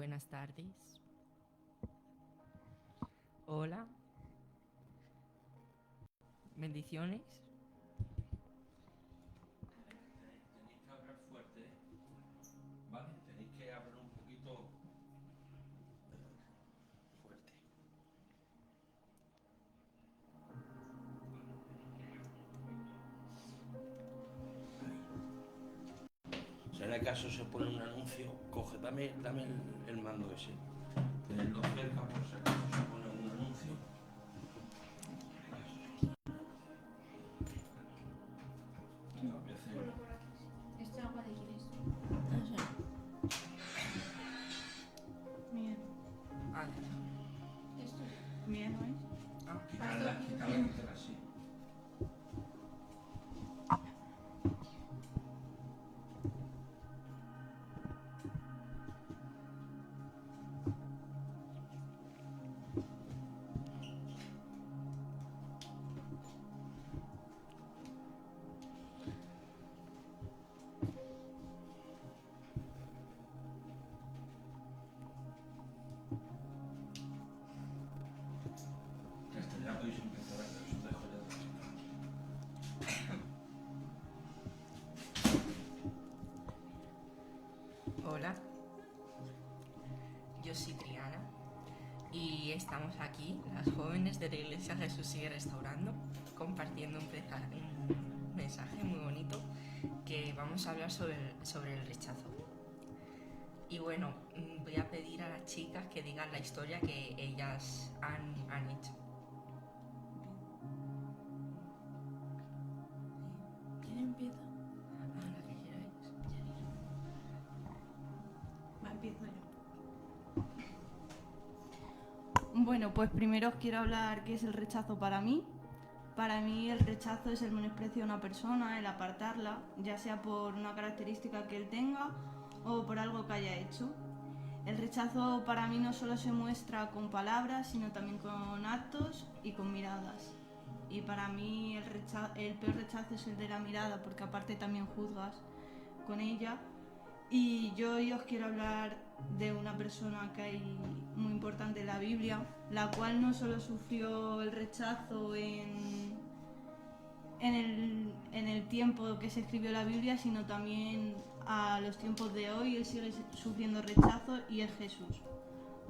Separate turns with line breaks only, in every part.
Buenas tardes. Hola. Bendiciones.
Tenéis que hablar fuerte, ¿vale? Tenéis que hablar un poquito fuerte. Si en el caso se pone un anuncio, coge, dame el mando ese. Tenedlo cerca por si acaso se pone un anuncio. Venga, voy a hacer.
¿Este agua de quién es? Mía.
Ah,
¿Esto? Mía no es.
Quítala así. Ya podéis empezar a ver, os dejo ya.
hola. Yo soy Triana y estamos aquí, las jóvenes de la Iglesia Jesús Sigue Restaurando, compartiendo un mensaje muy bonito que vamos a hablar sobre el rechazo. Y bueno, voy a pedir a las chicas que digan la historia que ellas han hecho.
¿Quién empieza?
Ah, la que queráis.
Empiezo yo. Bueno, pues primero os quiero hablar qué es el rechazo para mí. Para mí el rechazo es el menosprecio a una persona, el apartarla, ya sea por una característica que él tenga o por algo que haya hecho. El rechazo para mí no solo se muestra con palabras, sino también con actos y con miradas. Y para mí el peor rechazo es el de la mirada, porque aparte también juzgas con ella. Y yo hoy os quiero hablar de una persona que hay muy importante en la Biblia, la cual no solo sufrió el rechazo en el tiempo que se escribió la Biblia, sino también a los tiempos de hoy. Él sigue sufriendo rechazo y es Jesús.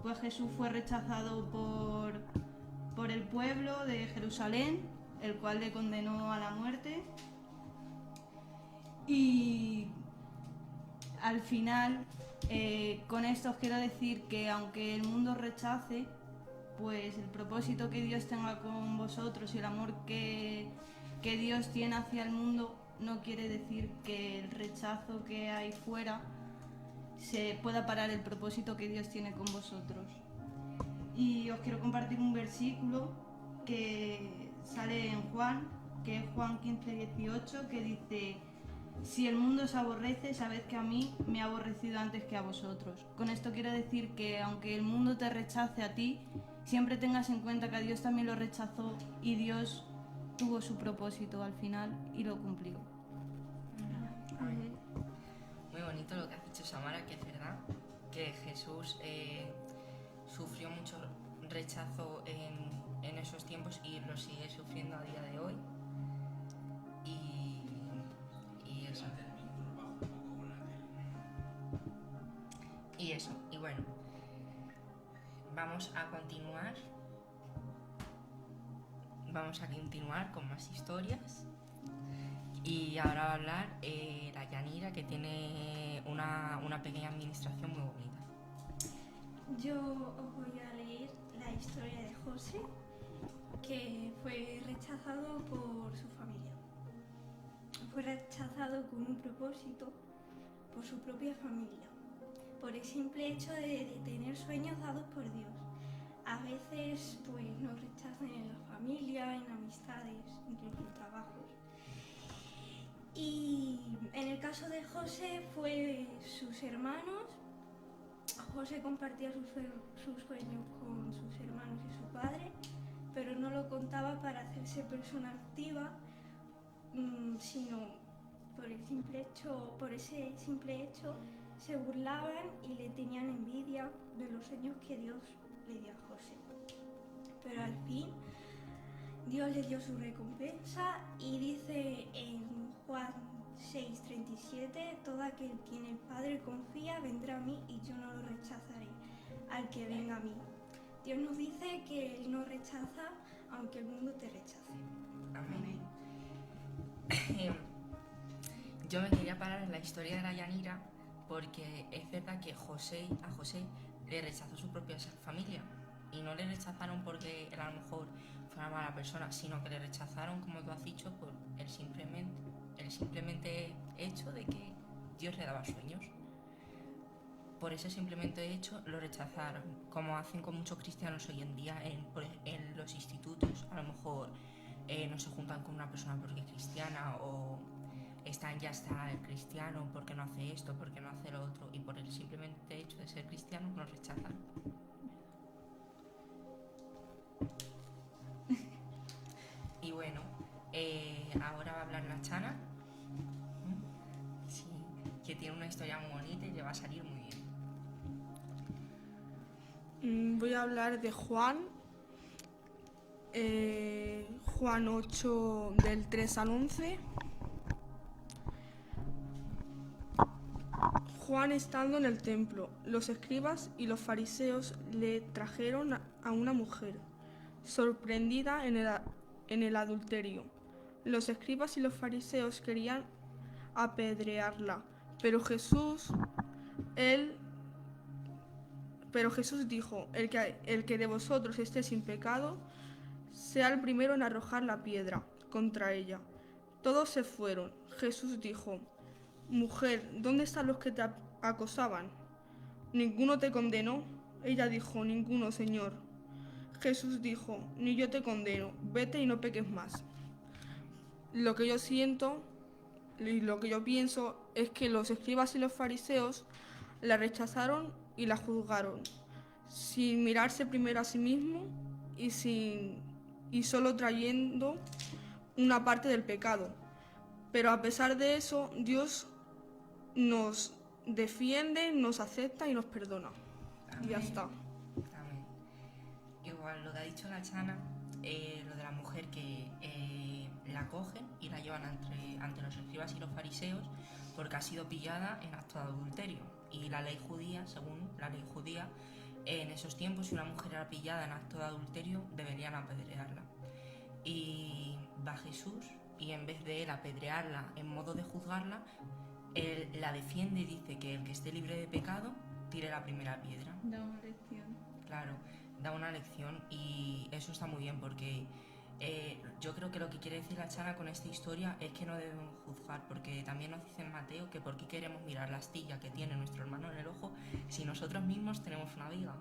Pues Jesús fue rechazado por el pueblo de Jerusalén, el cual le condenó a la muerte. Y al final, con esto os quiero decir que aunque el mundo rechace, pues el propósito que Dios tenga con vosotros y el amor que Dios tiene hacia el mundo no quiere decir que el rechazo que hay fuera se pueda parar el propósito que Dios tiene con vosotros. Y os quiero compartir un versículo que sale en Juan, que es Juan 15:18, que dice: si el mundo os aborrece, sabed que a mí me ha aborrecido antes que a vosotros. Con esto quiero decir que aunque el mundo te rechace a ti, siempre tengas en cuenta que a Dios también lo rechazó y Dios tuvo su propósito al final y lo cumplió.
Muy bonito lo que has dicho, Samara, que es verdad que Jesús sufrió mucho rechazo en esos tiempos y lo sigue sufriendo a día de hoy. Y eso. Y eso, y bueno, vamos a continuar con más historias. Y ahora va a hablar la Yanira, que tiene una pequeña administración muy bonita.
Yo os voy a leer la historia de José, que fue rechazado por su familia. Fue rechazado con un propósito por su propia familia, por el simple hecho de tener sueños dados por Dios. A veces pues nos rechazan en la familia, en amistades, incluso en trabajos. Y en el caso de José fue sus hermanos. José compartía sus sueños con sus hermanos y su padre, pero no lo contaba para hacerse persona activa, sino por ese simple hecho se burlaban y le tenían envidia de los sueños que Dios le dio a José. Pero al fin Dios le dio su recompensa y dice en Juan 6:37, todo aquel que en el Padre confía vendrá a mí y yo no lo rechazaré al que venga a mí. Dios nos dice que Él no rechaza aunque el mundo te rechace.
Amén. Yo me quería parar en la historia de la Yanira porque es verdad que a José le rechazó su propia familia y no le rechazaron porque él a lo mejor fue una mala persona, sino que le rechazaron, como tú has dicho, por el simplemente hecho de que Dios le daba sueños. Por ese simplemente hecho lo rechazaron, como hacen con muchos cristianos hoy en día en los institutos. A lo mejor no se juntan con una persona porque es cristiana o ya está el cristiano porque no hace esto, porque no hace lo otro, y por el simplemente hecho de ser cristiano nos rechazan. Y bueno, ahora va a hablar la Chana, sí, que tiene una historia muy bonita y le va a salir muy bien.
Voy a hablar de Juan 8 del 3 al 11. Juan, estando en el templo, los escribas y los fariseos le trajeron a una mujer sorprendida en el adulterio. Los escribas y los fariseos querían apedrearla, pero Jesús dijo: el que de vosotros esté sin pecado, sea el primero en arrojar la piedra contra ella. Todos se fueron. Jesús dijo: mujer, ¿dónde están los que te acosaban? ¿Ninguno te condenó? Ella dijo: ninguno, Señor. Jesús dijo: ni yo te condeno, vete y no peques más. Lo que yo siento y lo que yo pienso es que los escribas y los fariseos la rechazaron y la juzgaron, sin mirarse primero a sí mismo y solo trayendo una parte del pecado. Pero a pesar de eso, Dios nos defiende, nos acepta y nos perdona.
Amén.
Y ya está.
Amén. Igual lo que ha dicho la Chana, lo de la mujer que la cogen y la llevan ante los escribas y los fariseos porque ha sido pillada en acto de adulterio. Y la ley judía, según la ley judía, en esos tiempos, si una mujer era pillada en acto de adulterio, deberían apedrearla. Y va Jesús y en vez de él apedrearla en modo de juzgarla, él la defiende y dice que el que esté libre de pecado tire la primera piedra.
Da una lección.
Claro, da una lección y eso está muy bien porque yo creo que lo que quiere decir la Chana con esta historia es que no debemos juzgar, porque también nos dice en Mateo que por qué queremos mirar la astilla que tiene nuestro hermano en el ojo si nosotros mismos tenemos una viga.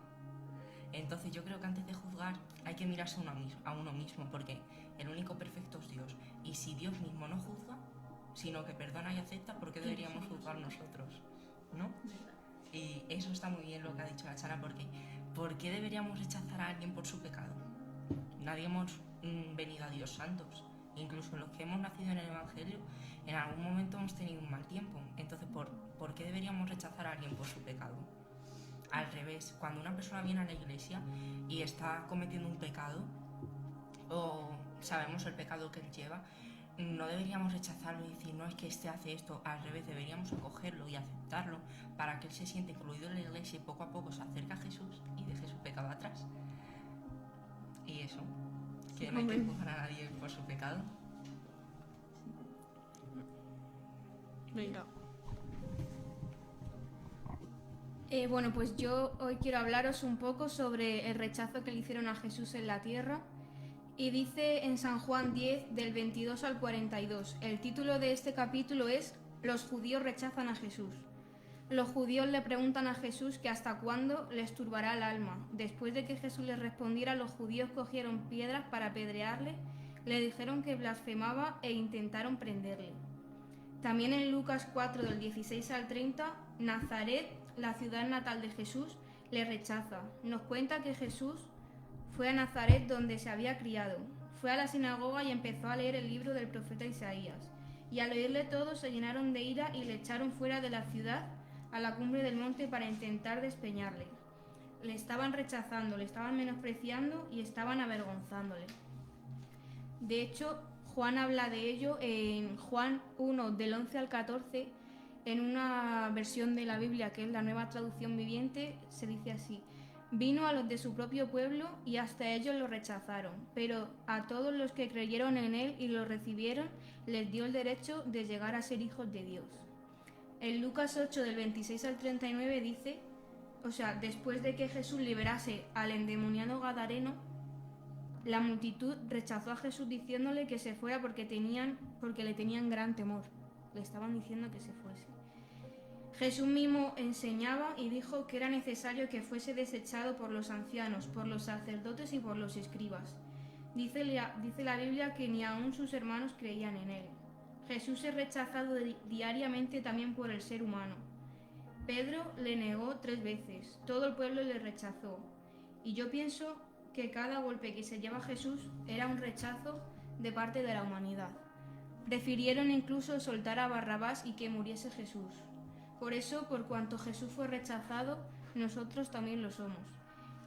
Entonces yo creo que antes de juzgar hay que mirarse a uno mismo, porque el único perfecto es Dios. Y si Dios mismo no juzga, sino que perdona y acepta, ¿por qué deberíamos juzgar nosotros? ¿No? Y eso está muy bien lo que ha dicho la Chana, porque ¿por qué deberíamos rechazar a alguien por su pecado? Nadie hemos venido a Dios santos. Incluso los que hemos nacido en el Evangelio, en algún momento hemos tenido un mal tiempo. Entonces, ¿por qué deberíamos rechazar a alguien por su pecado? Al revés, cuando una persona viene a la iglesia y está cometiendo un pecado, o sabemos el pecado que él lleva, no deberíamos rechazarlo y decir, no, es que este hace esto. Al revés, deberíamos acogerlo y aceptarlo para que él se siente incluido en la iglesia y poco a poco se acerque a Jesús y deje su pecado atrás. Y eso, que no hay que juzgar a nadie por su pecado.
Venga.
Bueno, pues yo hoy quiero hablaros un poco sobre el rechazo que le hicieron a Jesús en la tierra. Y dice en San Juan 10, del 22 al 42. El título de este capítulo es Los judíos rechazan a Jesús. Los judíos le preguntan a Jesús que hasta cuándo les turbará el alma. Después de que Jesús les respondiera, los judíos cogieron piedras para apedrearle, le dijeron que blasfemaba e intentaron prenderle. También en Lucas 4, del 16 al 30, Nazaret, la ciudad natal de Jesús, le rechaza. Nos cuenta que Jesús fue a Nazaret, donde se había criado. Fue a la sinagoga y empezó a leer el libro del profeta Isaías. Y al oírle todos se llenaron de ira y le echaron fuera de la ciudad a la cumbre del monte para intentar despeñarle. Le estaban rechazando, le estaban menospreciando y estaban avergonzándole. De hecho, Juan habla de ello en Juan 1, del 11 al 14, en una versión de la Biblia que es la Nueva Traducción Viviente, se dice así: vino a los de su propio pueblo y hasta ellos lo rechazaron, pero a todos los que creyeron en él y lo recibieron, les dio el derecho de llegar a ser hijos de Dios. En Lucas 8, del 26 al 39 dice, después de que Jesús liberase al endemoniado gadareno, la multitud rechazó a Jesús diciéndole que se fuera porque le tenían gran temor. Le estaban diciendo que se fuese. Jesús mismo enseñaba y dijo que era necesario que fuese desechado por los ancianos, por los sacerdotes y por los escribas. Dice la Biblia que ni aun sus hermanos creían en él. Jesús es rechazado diariamente también por el ser humano. Pedro le negó 3 veces, todo el pueblo le rechazó. Y yo pienso que cada golpe que se lleva a Jesús era un rechazo de parte de la humanidad. Prefirieron incluso soltar a Barrabás y que muriese Jesús. Por eso, por cuanto Jesús fue rechazado, nosotros también lo somos.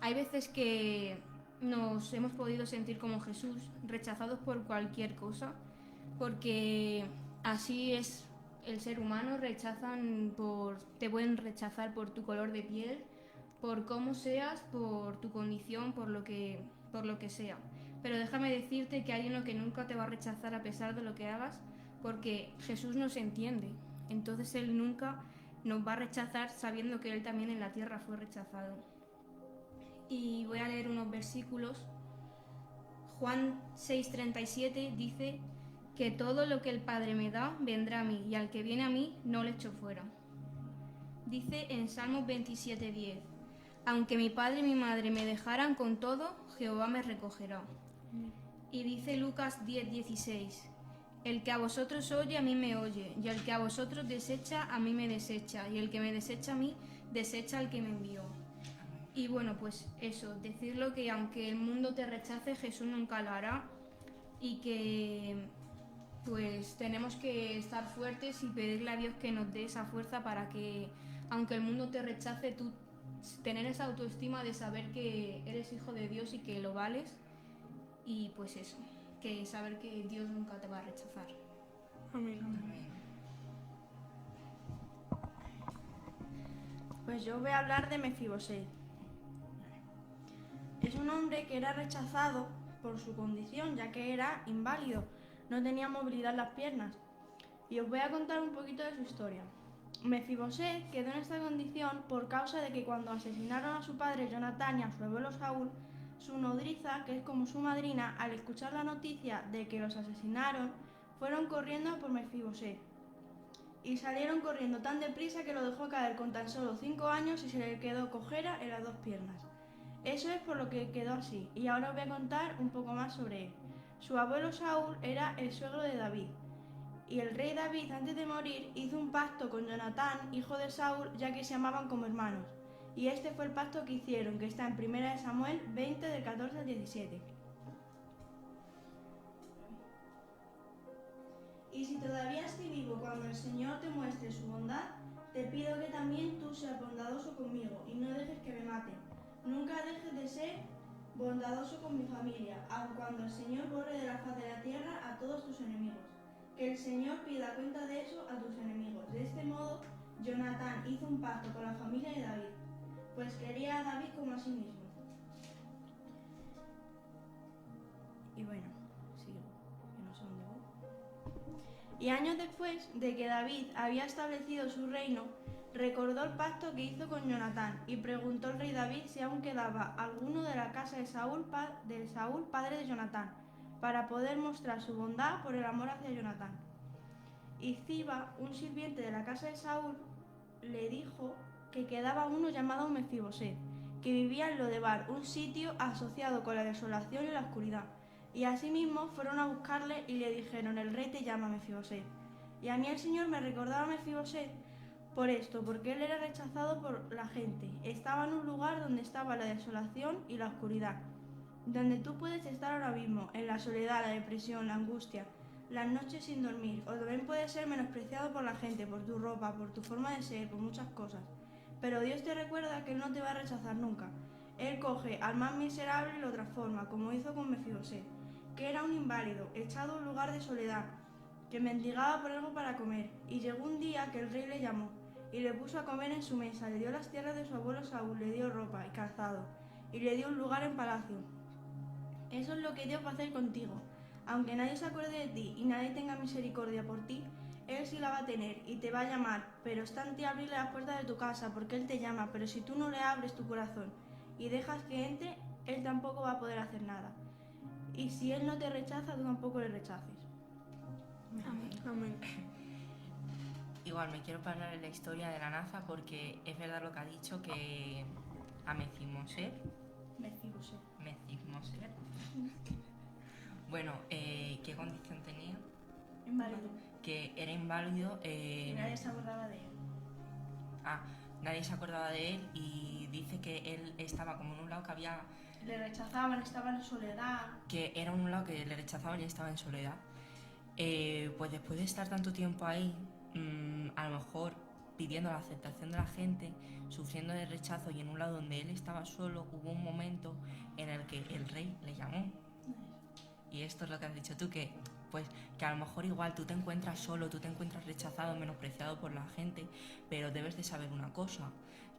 Hay veces que nos hemos podido sentir como Jesús, rechazados por cualquier cosa, porque así es el ser humano, te pueden rechazar por tu color de piel, por cómo seas, por tu condición, por lo que sea. Pero déjame decirte que hay uno que nunca te va a rechazar a pesar de lo que hagas, porque Jesús nos entiende. Entonces Él nunca nos va a rechazar sabiendo que Él también en la tierra fue rechazado. Y voy a leer unos versículos. Juan 6:37 dice que todo lo que el Padre me da vendrá a mí, y al que viene a mí no le echo fuera. Dice en Salmos 27:10, aunque mi padre y mi madre me dejaran con todo, Jehová me recogerá. Y dice Lucas 10:16, el que a vosotros oye, a mí me oye, y el que a vosotros desecha, a mí me desecha, y el que me desecha a mí, desecha al que me envió. Y bueno, pues eso, decirlo que aunque el mundo te rechace, Jesús nunca lo hará, y que pues tenemos que estar fuertes y pedirle a Dios que nos dé esa fuerza para que, aunque el mundo te rechace, tú tener esa autoestima de saber que eres hijo de Dios y que lo vales, y pues eso, que saber que Dios nunca te va a rechazar.
Amén.
Pues yo voy a hablar de Mefibosé. Es un hombre que era rechazado por su condición, ya que era inválido, no tenía movilidad en las piernas. Y os voy a contar un poquito de su historia. Mefibosé quedó en esta condición por causa de que cuando asesinaron a su padre Jonatán y a su abuelo Saúl, su nodriza, que es como su madrina, al escuchar la noticia de que los asesinaron, fueron corriendo por Mefibosé. Y salieron corriendo tan deprisa que lo dejó caer con tan solo 5 años y se le quedó cojera en las 2 piernas. Eso es por lo que quedó así, y ahora os voy a contar un poco más sobre él. Su abuelo Saúl era el suegro de David, y el rey David, antes de morir, hizo un pacto con Jonatán, hijo de Saúl, ya que se amaban como hermanos. Y este fue el pacto que hicieron, que está en 1 Samuel 20, del 14 al 17. Y si todavía estoy vivo cuando el Señor te muestre su bondad, te pido que también tú seas bondadoso conmigo y no dejes que me maten. Nunca dejes de ser bondadoso con mi familia, aun cuando el Señor borre de la faz de la tierra a todos tus enemigos. Que el Señor pida cuenta de eso a tus enemigos. De este modo, Jonatán hizo un pacto con la familia de David, pues quería a David como a sí mismo. Y bueno, sigo, que no sé dónde voy. Y años después de que David había establecido su reino, recordó el pacto que hizo con Jonatán y preguntó al rey David si aún quedaba alguno de la casa de Saúl, padre de Jonatán, para poder mostrar su bondad por el amor hacia Jonatán. Y Ziba, un sirviente de la casa de Saúl, le dijo que quedaba uno llamado Mefibosé, que vivía en Lodebar, un sitio asociado con la desolación y la oscuridad. Y asimismo fueron a buscarle y le dijeron: el rey te llama, Mefibosé. Y a mí el Señor me recordaba a Mefibosé por esto, porque él era rechazado por la gente. Estaba en un lugar donde estaba la desolación y la oscuridad, donde tú puedes estar ahora mismo, en la soledad, la depresión, la angustia. las noches sin dormir, o también puedes ser menospreciado por la gente, por tu ropa, por tu forma de ser, por muchas cosas. Pero Dios te recuerda que Él no te va a rechazar nunca. Él coge al más miserable y lo transforma, como hizo con Mefibosé, que era un inválido, echado a un lugar de soledad, que mendigaba por algo para comer. Y llegó un día que el rey le llamó, y le puso a comer en su mesa, le dio las tierras de su abuelo Saúl, le dio ropa y calzado, y le dio un lugar en palacio. Eso es lo que Dios va a hacer contigo. Aunque nadie se acuerde de ti y nadie tenga misericordia por ti, Él sí la va a tener y te va a llamar, pero está en ti abrirle las puertas de tu casa, porque Él te llama, pero si tú no le abres tu corazón y dejas que entre, Él tampoco va a poder hacer nada. Y si Él no te rechaza, tú tampoco le rechaces.
Amén.
Igual me quiero parar en la historia de la Naza porque es verdad lo que ha dicho, que a Mefibosé. Bueno, ¿qué condición tenía?
Inválido.
Que era inválido.
Y nadie se acordaba de él.
Nadie se acordaba de él y dice que él estaba como en un lado que había...
Le rechazaban, estaba en soledad.
Que era un lado que le rechazaban y estaba en soledad. Pues después de estar tanto tiempo ahí, a lo mejor pidiendo la aceptación de la gente, sufriendo de rechazo y en un lado donde él estaba solo, hubo un momento en el que el rey le llamó. Y esto es lo que has dicho tú, que a lo mejor igual tú te encuentras solo, tú te encuentras rechazado, menospreciado por la gente, pero debes de saber una cosa,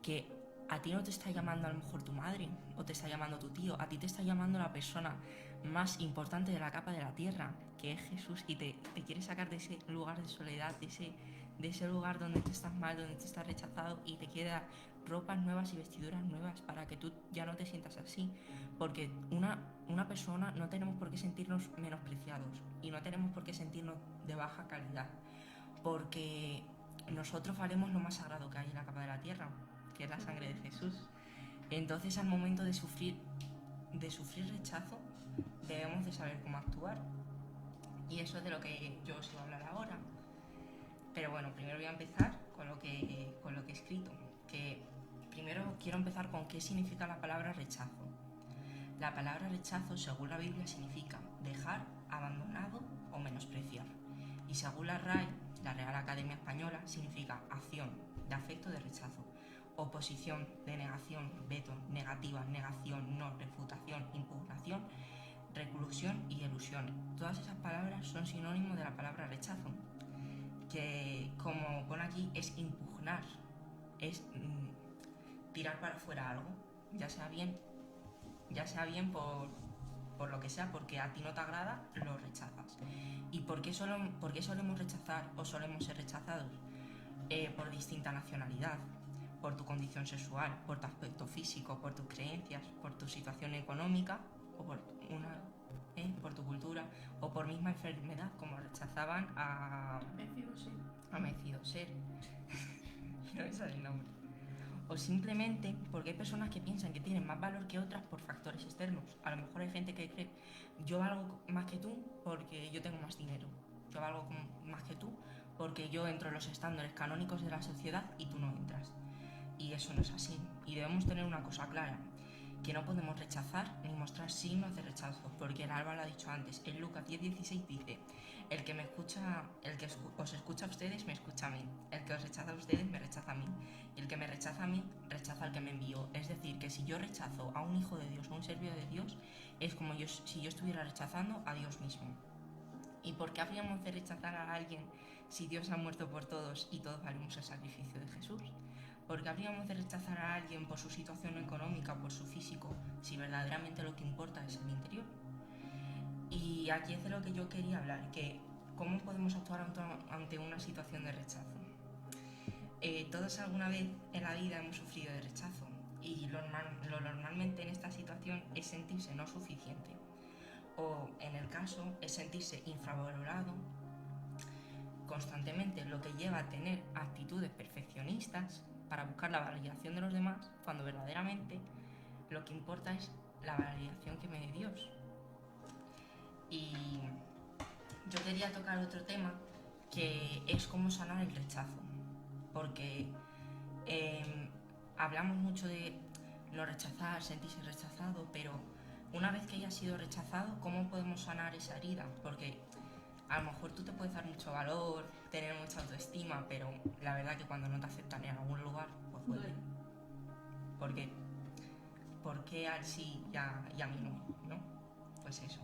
que a ti no te está llamando a lo mejor tu madre o te está llamando tu tío, a ti te está llamando la persona más importante de la capa de la tierra, que es Jesús, y te quiere sacar de ese lugar de soledad, de ese lugar donde te estás mal, donde te estás rechazado, y te quiere dar ropas nuevas y vestiduras nuevas para que tú ya no te sientas así, porque una persona no tenemos por qué sentirnos menospreciados y no tenemos por qué sentirnos de baja calidad, porque nosotros valemos lo más sagrado que hay en la capa de la tierra, que es la sangre de Jesús. Entonces, al momento de sufrir rechazo, debemos de saber cómo actuar, y eso es de lo que yo os voy a hablar ahora. Pero bueno, primero voy a empezar con lo que he escrito, que primero quiero empezar con qué significa la palabra rechazo. La palabra rechazo, según la Biblia, significa dejar, abandonado o menospreciar. Y según la RAE, la Real Academia Española, significa acción de afecto de rechazo, oposición de negación, veto, negativa, negación, no, refutación, impugnación, reclusión y elusión. Todas esas palabras son sinónimos de la palabra rechazo, que como pone aquí es impugnar, es tirar para afuera algo, ya sea bien por lo que sea, porque a ti no te agrada, lo rechazas. ¿Y por qué solemos rechazar o solemos ser rechazados? Por distinta nacionalidad, por tu condición sexual, por tu aspecto físico, por tus creencias, por tu situación económica o por tu cultura o por misma enfermedad, como rechazaban a Mefibosé. No me sale el nombre. O simplemente porque hay personas que piensan que tienen más valor que otras por factores externos. A lo mejor hay gente que cree, yo valgo más que tú porque yo tengo más dinero, yo valgo más que tú porque yo entro en los estándares canónicos de la sociedad y tú no entras. Y eso no es así. Y debemos tener una cosa clara, que no podemos rechazar ni mostrar signos de rechazo, porque el Alba lo ha dicho antes. En Lucas 10:16 dice, el que os escucha a ustedes me escucha a mí, el que os rechaza a ustedes me rechaza a mí, y el que me rechaza a mí rechaza al que me envió. Es decir, que si yo rechazo a un hijo de Dios, a un servidor de Dios, es como si yo estuviera rechazando a Dios mismo. ¿Y por qué habríamos de rechazar a alguien si Dios ha muerto por todos y todos valemos el sacrificio de Jesús? ¿Por qué habríamos de rechazar a alguien por su situación económica, por su físico, si verdaderamente lo que importa es el interior? Y aquí es de lo que yo quería hablar, que cómo podemos actuar ante una situación de rechazo. Todos alguna vez en la vida hemos sufrido de rechazo, y lo normalmente en esta situación es sentirse no suficiente, o en el caso es sentirse infravalorado constantemente, lo que lleva a tener actitudes perfeccionistas para buscar la validación de los demás, cuando verdaderamente lo que importa es la validación que me dé Dios. Y yo quería tocar otro tema, que es cómo sanar el rechazo, porque hablamos mucho de no rechazar, sentirse rechazado, pero una vez que haya sido rechazado, ¿cómo podemos sanar esa herida? Porque A lo mejor tú te puedes dar mucho valor, tener mucha autoestima, pero la verdad que cuando no te aceptan en algún lugar, pues duele. Porque, ¿por qué a él sí y a mí no? Pues eso.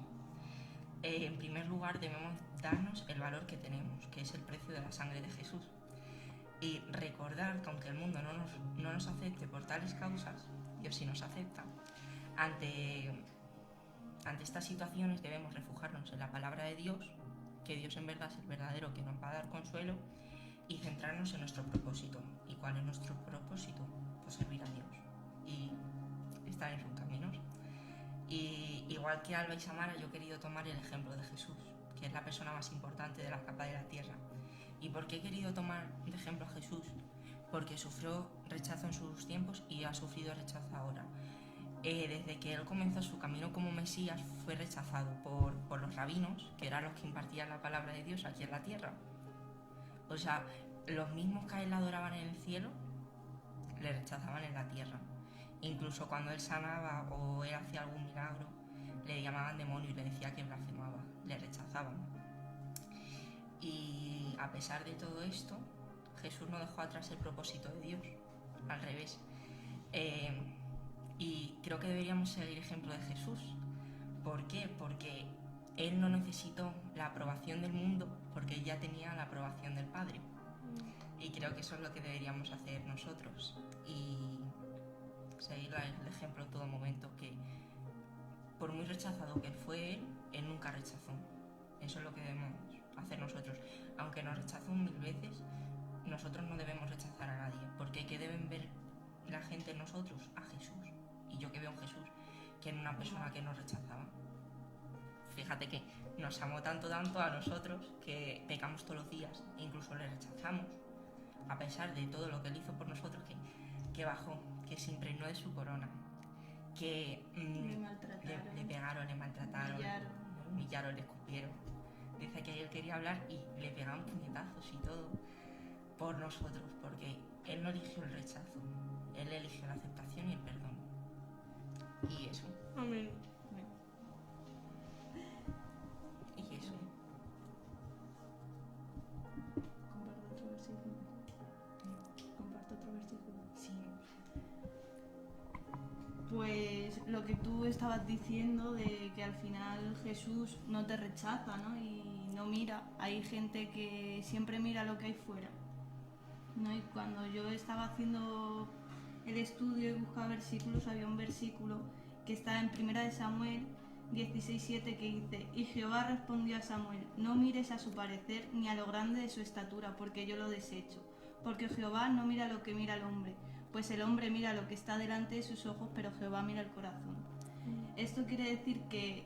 En primer lugar debemos darnos el valor que tenemos, que es el precio de la sangre de Jesús. Y recordar que aunque el mundo no nos acepte por tales causas, Dios sí nos acepta. Ante estas situaciones debemos refugiarnos en la palabra de Dios, que Dios en verdad es el verdadero que nos va a dar consuelo, y centrarnos en nuestro propósito. ¿Y cuál es nuestro propósito? Pues servir a Dios y estar en sus caminos. Y igual que Alba y Samara, yo he querido tomar el ejemplo de Jesús, que es la persona más importante de la capa de la tierra. ¿Y por qué he querido tomar de ejemplo a Jesús? Porque sufrió rechazo en sus tiempos y ha sufrido rechazo ahora. Desde que él comenzó su camino como Mesías, fue rechazado por los rabinos, que eran los que impartían la palabra de Dios aquí en la tierra. O sea, los mismos que a él adoraban en el cielo, le rechazaban en la tierra. Incluso cuando él sanaba o él hacía algún milagro, le llamaban demonio y le decía que blasfemaba, le rechazaban. Y a pesar de todo esto, Jesús no dejó atrás el propósito de Dios, al revés. Y creo que deberíamos seguir el ejemplo de Jesús. ¿Por qué? Porque él no necesitó la aprobación del mundo, porque él ya tenía la aprobación del Padre. Y creo que eso es lo que deberíamos hacer nosotros. Y seguir el ejemplo en todo momento, que por muy rechazado que fue él nunca rechazó. Eso es lo que debemos hacer nosotros. Aunque nos rechazó 1000 veces, nosotros no debemos rechazar a nadie, porque ¿qué deben ver la gente en nosotros? A Jesús. Y yo que veo en Jesús, que en una persona que nos rechazaba. Fíjate que nos amó tanto a nosotros que pecamos todos los días, incluso le rechazamos, a pesar de todo lo que él hizo por nosotros, que bajó, que se impregnó de su corona, que le pegaron, le maltrataron, le humillaron, le escupieron. Dice que él quería hablar y le pegaban puñetazos y todo por nosotros, porque él no eligió el rechazo, él eligió la aceptación y el perdón. Y eso.
Amén.
Y eso.
Comparto otro versículo.
Sí.
Pues lo que tú estabas diciendo de que al final Jesús no te rechaza, ¿no? Y no mira. Hay gente que siempre mira lo que hay fuera, ¿no? Y cuando yo estaba haciendo el estudio y buscaba versículos, había un versículo que está en 1 de Samuel 16:7 que dice: y Jehová respondió a Samuel: no mires a su parecer ni a lo grande de su estatura, porque yo lo desecho. Porque Jehová no mira lo que mira el hombre, pues el hombre mira lo que está delante de sus ojos, pero Jehová mira el corazón. Esto quiere decir que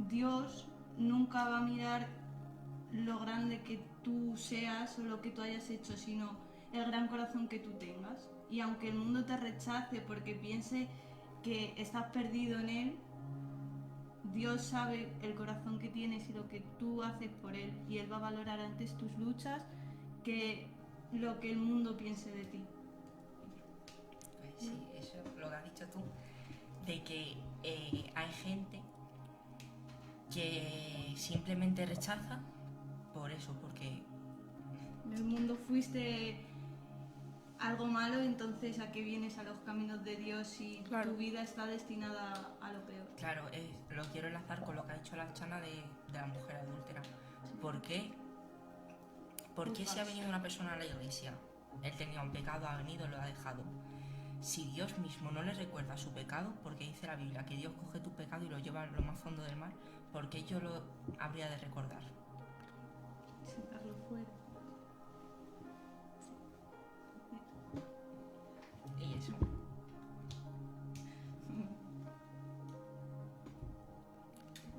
Dios nunca va a mirar lo grande que tú seas o lo que tú hayas hecho, sino el gran corazón que tú tengas. Y aunque el mundo te rechace porque piense que estás perdido en él, Dios sabe el corazón que tienes y lo que tú haces por él, y él va a valorar antes tus luchas que lo que el mundo piense de ti.
Pues sí, eso es lo que has dicho tú, de que hay gente que simplemente rechaza por eso, porque
En el mundo fuiste algo malo, entonces ¿a qué vienes a los caminos de Dios si
Claro.
tu vida está destinada a lo peor?
claro, lo quiero enlazar con lo que ha dicho la Chana de la mujer adúltera. ¿Por qué? ¿Por qué si ha venido una persona a la iglesia? Él tenía un pecado, ha venido, lo ha dejado. Si Dios mismo no le recuerda su pecado, porque dice la Biblia que Dios coge tu pecado y lo lleva a lo más fondo del mar, ¿por qué yo lo habría de recordar?
Sacarlo fuera.
Y eso.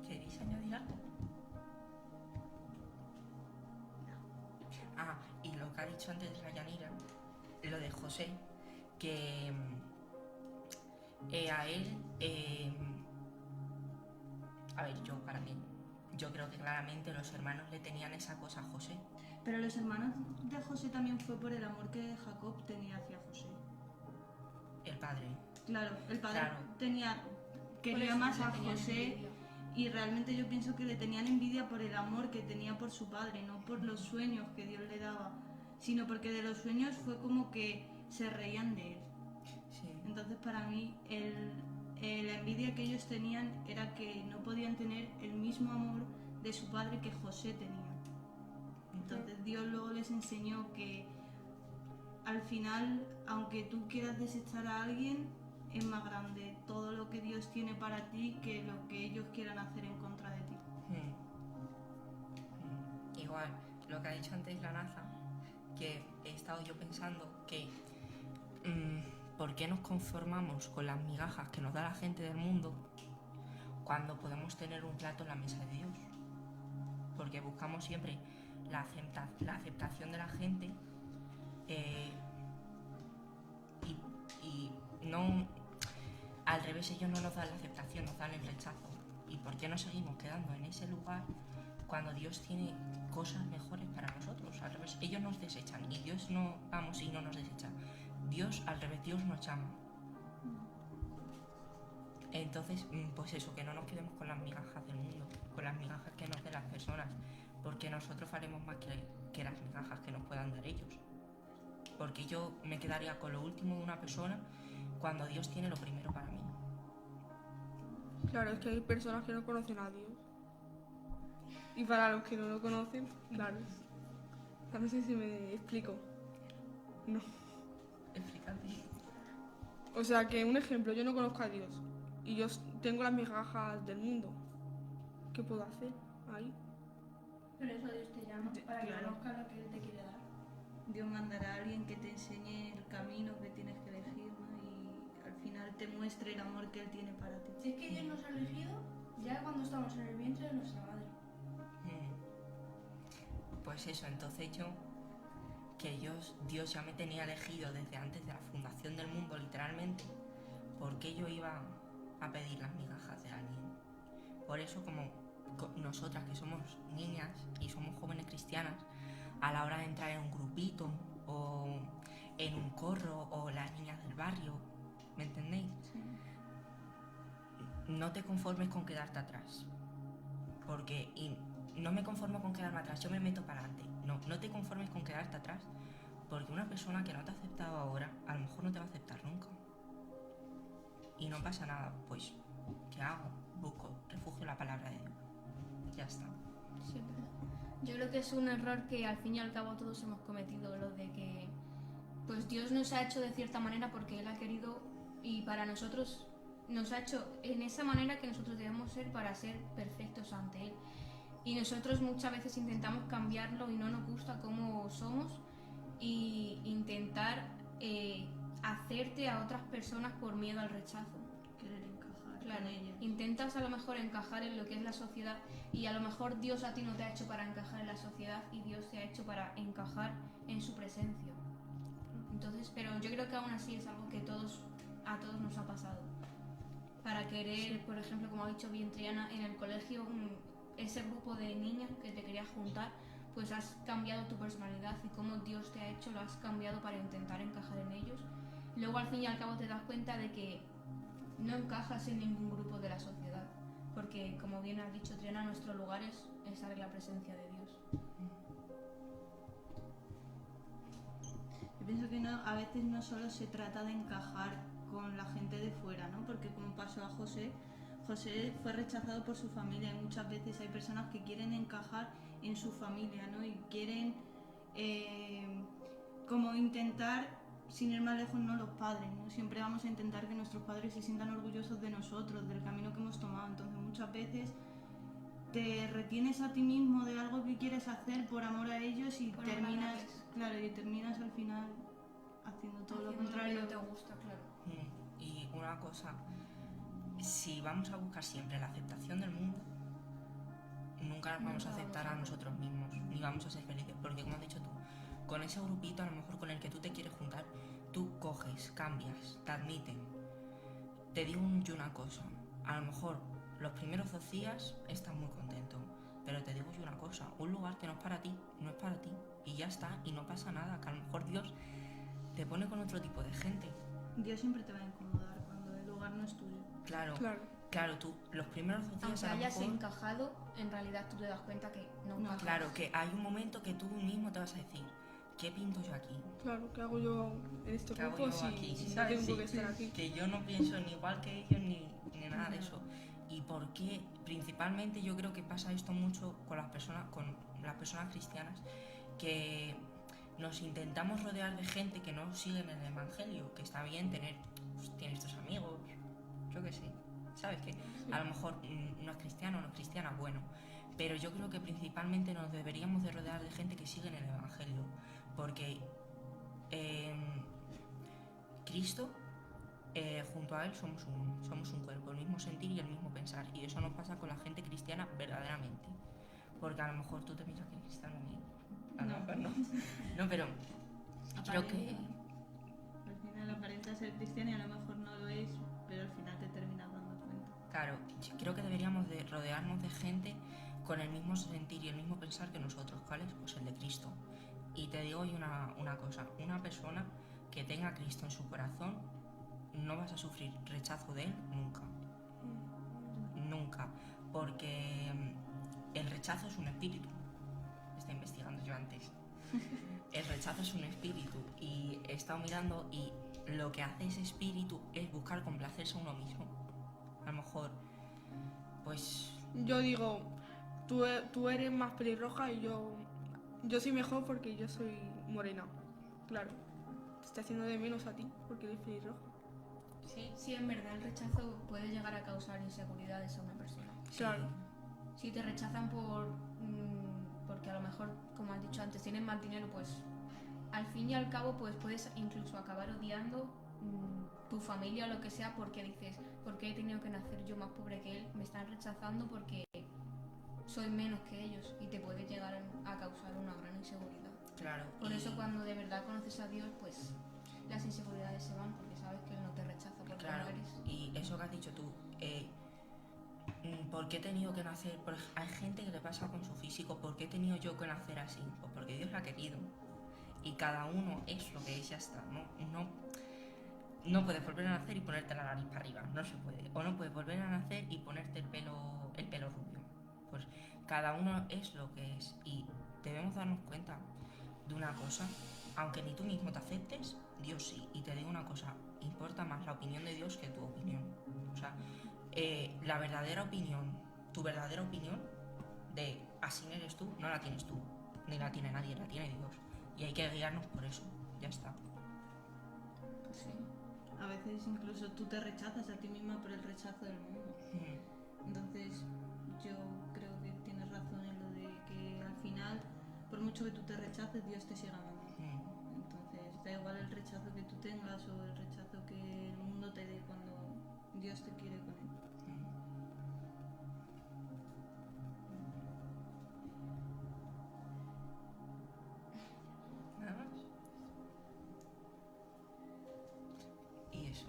¿Queréis añadir algo? Ah, y lo que ha dicho antes la Yanira, lo de José, que a él, a ver, para mí, yo creo que claramente los hermanos le tenían esa cosa a José.
Pero los hermanos de José también fue por el amor que Jacob tenía hacia José.
El padre.
Claro, el padre
Claro.
quería más a José Y realmente yo pienso que le tenían envidia por el amor que tenía por su padre, no por los sueños que Dios le daba, sino porque de los sueños fue como que se reían de él.
Sí.
Entonces para mí la envidia que ellos tenían era que no podían tener el mismo amor de su padre que José tenía. Entonces Dios luego les enseñó que al final, aunque tú quieras desechar a alguien, es más grande todo lo que Dios tiene para ti que lo que ellos quieran hacer en contra de ti.
Igual, lo que ha dicho antes la Naza, que he estado yo pensando que ¿por qué nos conformamos con las migajas que nos da la gente del mundo cuando podemos tener un plato en la mesa de Dios? Porque buscamos siempre la aceptación de la gente y no, al revés, ellos no nos dan la aceptación, nos dan el rechazo. ¿Y por qué nos seguimos quedando en ese lugar cuando Dios tiene cosas mejores para nosotros? Al revés, ellos nos desechan y Dios no vamos y no nos desecha. Dios, al revés, Dios nos llama. Entonces, pues eso, que no nos quedemos con las migajas del mundo, con las migajas que nos den las personas, porque nosotros haremos más que las migajas que nos puedan dar ellos. Porque yo me quedaría con lo último de una persona cuando Dios tiene lo primero para mí.
Claro, es que hay personas que no conocen a Dios. Y para los que no lo conocen, darles. No sé si me explico. No.
Explícate.
O sea, que un ejemplo, yo no conozco a Dios. Y yo tengo las migajas del mundo. ¿Qué puedo hacer ahí?
Pero eso Dios te llama para que
Claro.
conozcas lo que Él te quiere dar.
Dios mandará a alguien que te enseñe el camino que tienes que elegir, ¿no? Y al final te muestre el amor que Él tiene para ti.
Si es que Dios nos ha elegido ya cuando estamos en el vientre de nuestra madre.
Pues eso, entonces Dios ya me tenía elegido desde antes de la fundación del mundo, literalmente, porque yo iba a pedir las migajas de alguien. Por eso, como nosotras que somos niñas y somos jóvenes cristianas, a la hora de entrar en un grupito o en un corro o las niñas del barrio, ¿me entendéis?
Sí.
No te conformes con quedarte atrás, porque no me conformo con quedarme atrás, yo me meto para adelante. No te conformes con quedarte atrás, porque una persona que no te ha aceptado ahora, a lo mejor no te va a aceptar nunca. Y no pasa nada, pues, ¿qué hago? Busco refugio en la palabra de Dios. Ya está.
Sí, es verdad. Yo creo que es un error que al fin y al cabo todos hemos cometido, lo de que pues Dios nos ha hecho de cierta manera porque Él ha querido y para nosotros nos ha hecho en esa manera que nosotros debemos ser para ser perfectos ante Él. Y nosotros muchas veces intentamos cambiarlo y no nos gusta cómo somos y intentar hacerte a otras personas por miedo al rechazo.
Querer encajar
Claro,
con ellos.
intentas a lo mejor encajar en lo que es la sociedad y a lo mejor Dios a ti no te ha hecho para encajar en la sociedad y Dios te ha hecho para encajar en su presencia. Entonces, pero yo creo que aún así es algo que a todos nos ha pasado. Para querer, por ejemplo, como ha dicho bien Triana, en el colegio, ese grupo de niñas que te querías juntar, pues has cambiado tu personalidad y cómo Dios te ha hecho lo has cambiado para intentar encajar en ellos. Luego al fin y al cabo te das cuenta de que no encajas en ningún grupo de la sociedad, porque como bien has dicho Triana, nuestro lugar es estar en la presencia de Dios.
Yo pienso que a veces no solo se trata de encajar con la gente de fuera, ¿no? Porque como pasó a José fue rechazado por su familia y muchas veces hay personas que quieren encajar en su familia, ¿no? Y quieren como intentar, sin ir más lejos, no los padres, ¿no? Siempre vamos a intentar que nuestros padres se sientan orgullosos de nosotros, del camino que hemos tomado. Entonces muchas veces te retienes a ti mismo de algo que quieres hacer por amor a ellos y
Por
terminas,
agradarles.
claro, y terminas al final haciendo todo lo
Haciendo
contrario.
que no te gusta, claro.
Y una cosa, si vamos a buscar siempre la aceptación del mundo, nunca nos vamos a aceptar a nosotros mismos, ni vamos a ser felices, porque como has dicho tú, con ese grupito a lo mejor con el que tú te quieres juntar, tú coges, cambias, te admiten. Te digo yo una cosa, a lo mejor los primeros 2 días estás muy contento, pero te digo yo una cosa, un lugar que no es para ti, no es para ti, y ya está, y no pasa nada, que a lo mejor Dios te pone con otro tipo de gente.
Dios siempre te va a incomodar cuando el lugar no es tuyo.
Claro,
Claro.
claro, tú los primeros 2 días
Aunque
a lo
hayas
mejor...
encajado, en realidad tú te das cuenta que no encajas.
Claro, que hay un momento que tú mismo te vas a decir, ¿qué pinto yo aquí?
Claro, ¿qué hago yo en este
¿Qué hago
grupo
yo
si
aquí?
no
¿Sabes?
tengo
Sí,
que estar aquí?
que yo no pienso ni igual que ellos ni nada de eso. ¿Y por qué? Principalmente yo creo que pasa esto mucho con las personas cristianas, que nos intentamos rodear de gente que no siguen el evangelio, que está bien tienes tus amigos, yo qué sé, ¿sabes? Que a lo mejor no es cristiano o no es cristiana, bueno, pero yo creo que principalmente nos deberíamos de rodear de gente que sigue en el evangelio, porque Cristo, junto a Él somos un cuerpo, el mismo sentir y el mismo pensar, y eso nos pasa con la gente cristiana verdaderamente, porque a lo mejor tú te piensas que eres cristiano y a lo mejor no, pero creo que...
Al final aparenta ser cristiano y a lo mejor no lo es, pero al final te terminas dando cuenta.
Claro, creo que deberíamos de rodearnos de gente con el mismo sentir y el mismo pensar que nosotros. ¿Cuál es? Pues el de Cristo. Y te digo hoy una cosa, una persona que tenga a Cristo en su corazón, no vas a sufrir rechazo de él nunca. Nunca. Porque el rechazo es un espíritu. Estoy investigando yo antes. El rechazo es un espíritu y he estado mirando y lo que hace ese espíritu es buscar complacerse a uno mismo. A lo mejor, pues...
Yo digo, tú eres más pelirroja y yo soy mejor porque yo soy morena. Claro, te estoy haciendo de menos a ti porque eres pelirroja.
Sí, en verdad el rechazo puede llegar a causar inseguridades a una persona.
Claro.
Si te rechazan porque a lo mejor, como has dicho antes, tienen más dinero, pues al fin y al cabo pues puedes incluso acabar odiando tu familia o lo que sea, porque dices, ¿por qué he tenido que nacer yo más pobre que él? Me están rechazando porque soy menos que ellos, y te puede llegar a causar una gran inseguridad.
Claro.
Por eso cuando de verdad conoces a Dios, pues las inseguridades se van, porque sabes que Él no te rechaza porque
Claro,
no eres.
y eso que has dicho tú, ¿por qué he tenido que nacer? Hay gente que le pasa con su físico, ¿por qué he tenido yo que nacer así? Pues porque Dios lo ha querido. Y cada uno es lo que es, ya está. No puedes volver a nacer y ponerte la nariz para arriba, no se puede. O no puedes volver a nacer y ponerte el pelo rubio. Pues cada uno es lo que es. Y debemos darnos cuenta de una cosa, aunque ni tú mismo te aceptes, Dios sí. Y te digo una cosa, importa más la opinión de Dios que tu opinión. O sea, la verdadera opinión, tu verdadera opinión de así eres tú, no la tienes tú, ni la tiene nadie, la tiene Dios. Y hay que guiarnos por eso, ya está.
Pues sí. A veces incluso tú te rechazas a ti misma por el rechazo del mundo. Entonces yo creo que tienes razón en lo de que al final, por mucho que tú te rechaces, Dios te sigue amando. Entonces da igual el rechazo que tú tengas o el rechazo que el mundo te dé cuando Dios te quiere con él.
Nada más. Y eso.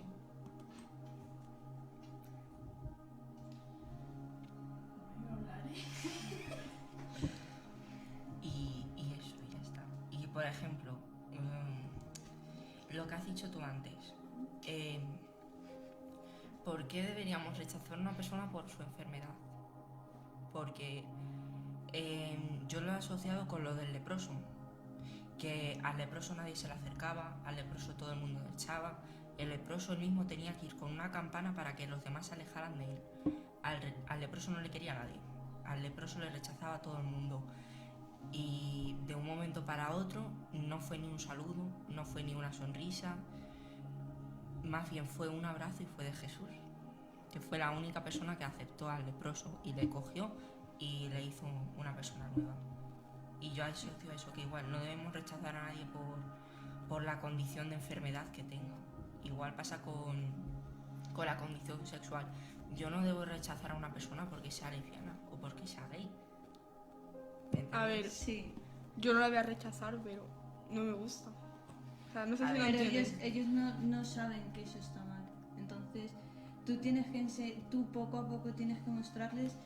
Y eso, y ya está. Y por ejemplo, lo que has dicho tú antes, ¿por qué deberíamos rechazar a una persona por su enfermedad? Porque yo lo he asociado con lo del leproso, que al leproso nadie se le acercaba, al leproso todo el mundo le echaba, el leproso él mismo tenía que ir con una campana para que los demás se alejaran de él. Al leproso no le quería nadie, al leproso le rechazaba a todo el mundo. Y de un momento para otro no fue ni un saludo, no fue ni una sonrisa, más bien fue un abrazo y fue de Jesús, que fue la única persona que aceptó al leproso y le cogió y le hizo una persona nueva. Y yo asocio a eso, que igual no debemos rechazar a nadie por la condición de enfermedad que tenga. Igual pasa con la condición sexual. Yo no debo rechazar a una persona porque sea lesbiana o porque sea gay.
A ver,
Sí.
yo no la voy a rechazar, pero no me gusta. O sea, no sé si lo
Pero
entiendes.
ellos no saben que eso está mal. Entonces, tú poco a poco tienes que mostrarles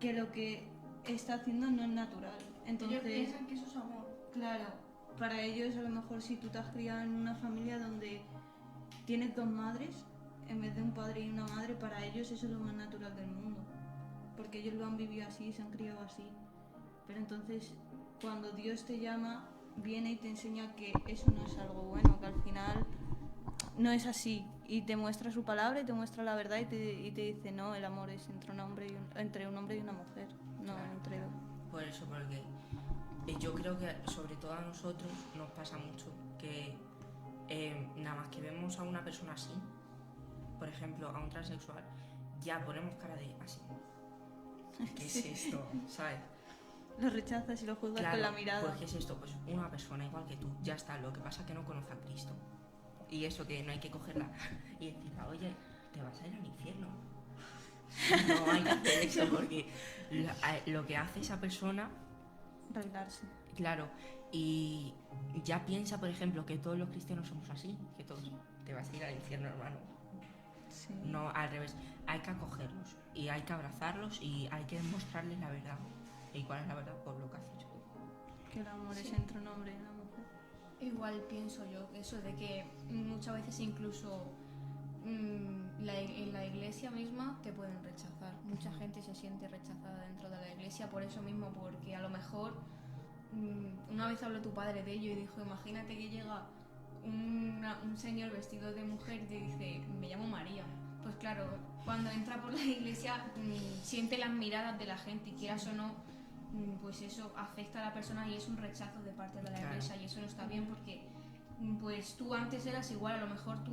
que lo que está haciendo no es natural. Entonces,
Ellos piensan que eso es amor.
claro, para ellos a lo mejor si tú te has criado en una familia donde tienes dos madres, en vez de un padre y una madre, para ellos eso es lo más natural del mundo. Porque ellos lo han vivido así, se han criado así. Pero entonces, cuando Dios te llama, viene y te enseña que eso no es algo bueno, que al final no es así. Y te muestra su palabra y te muestra la verdad y te dice, no, el amor es entre un hombre y una mujer, no entre dos.
Por eso, porque yo creo que sobre todo a nosotros nos pasa mucho que nada más que vemos a una persona así, por ejemplo, a un transexual, ya ponemos cara de así. ¿Qué es esto? ¿Sabes?
Lo rechazas y lo juzgas
Claro,
con la mirada.
pues ¿qué es esto? Pues una persona igual que tú, ya está. Lo que pasa es que no conoce a Cristo. Y eso que no hay que cogerla y decirle, oye, te vas a ir al infierno. No hay que hacer eso porque lo que hace esa persona,
Revelarse.
claro, y ya piensa, por ejemplo, que todos los cristianos somos así, que todos te vas a ir al infierno, hermano.
Sí.
No, al revés, hay que acogerlos y hay que abrazarlos y hay que mostrarles la verdad. ¿Y cuál es la verdad? Pues lo que haces tú.
Que el amor
Sí.
es entre un hombre y una mujer.
Igual pienso yo eso de que muchas veces incluso en la iglesia misma te pueden rechazar. Mucha gente se siente rechazada dentro de la iglesia por eso mismo, porque a lo mejor una vez habló tu padre de ello y dijo, imagínate que llega un señor vestido de mujer y te dice, me llamo María. Pues claro, cuando entra por la iglesia siente las miradas de la gente y quieras o no, pues eso afecta a la persona y es un rechazo de parte de la
Claro.
iglesia y eso no está bien porque pues tú antes eras igual, a lo mejor tú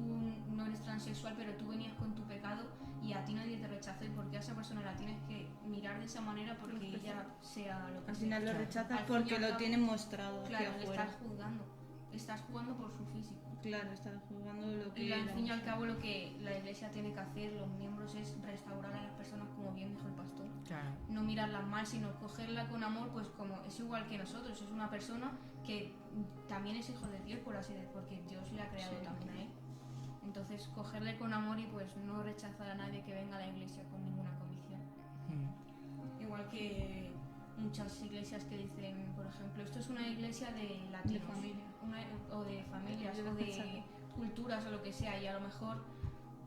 no eres transexual pero tú venías con tu pecado y a ti nadie te rechazó y porque a esa persona la tienes que mirar de esa manera porque ella sea lo que
Al
sea.
final lo
Claro.
rechazas
Al fin y
porque
al
lo
cabo,
tienen mostrado hacia
Claro, le
afuera.
estás jugando por su físico.
Claro, estás jugando lo que
Y al
era.
fin y al cabo lo que la iglesia tiene que hacer, los miembros, es restaurar a las personas como bien dijo el pastor.
Claro.
No mirarlas mal, sino cogerla con amor, pues como es igual que nosotros, es una persona que también es hijo de Dios, por así decirlo, porque Dios le ha creado
Sí.
también a él. Entonces cogerle con amor y pues no rechazar a nadie que venga a la iglesia con ninguna condición. Igual que muchas iglesias que dicen, por ejemplo, esto es una iglesia de latinos,
familia.
o de familias,
Yo
o de
pensaba.
culturas o lo que sea, y a lo mejor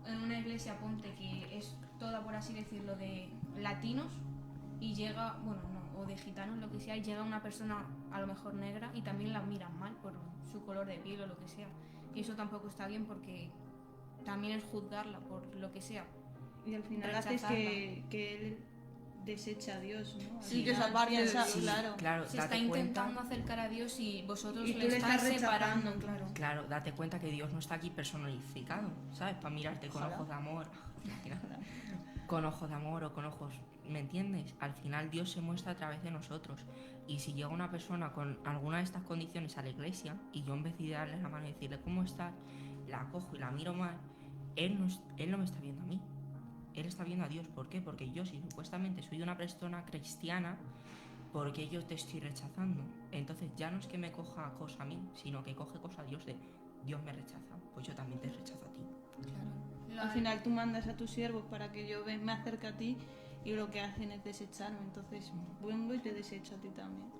en una iglesia ponte que es toda, por así decirlo, de latinos y llega, bueno, no, o de gitanos, lo que sea, y llega una persona a lo mejor negra y también la miran mal por su color de piel o lo que sea. Y eso tampoco está bien porque también es juzgarla por lo que sea.
Y al final haces
rechazarla.
que él desecha a Dios, ¿no? Al
Sí, que
final
se aparte de
piensa,
Dios.
claro.
Claro,
Se está
date cuenta.
intentando acercar a Dios y vosotros
Y tú
le
le
estáis
estás
separando,
rechazando,
claro.
Claro, date cuenta que Dios no está aquí personificado, ¿sabes? Para mirarte con
Ojalá.
ojos de amor. Con ojos de amor o con ojos, ¿me entiendes? Al final Dios se muestra a través de nosotros. Y si llega una persona con alguna de estas condiciones a la iglesia y yo en vez de darle la mano y decirle cómo estás, la cojo y la miro mal, él no me está viendo a mí. Él está viendo a Dios. ¿Por qué? Porque yo, si supuestamente soy una persona cristiana, ¿por qué yo te estoy rechazando? Entonces ya no es que me coja cosa a mí, sino que coge cosa a Dios de Dios me rechaza, pues yo también te rechazo a ti.
Claro.
Al final tú mandas a tus siervos para que yo me acerque a ti y lo que hacen es desecharme. Entonces vengo y te desecho a ti también.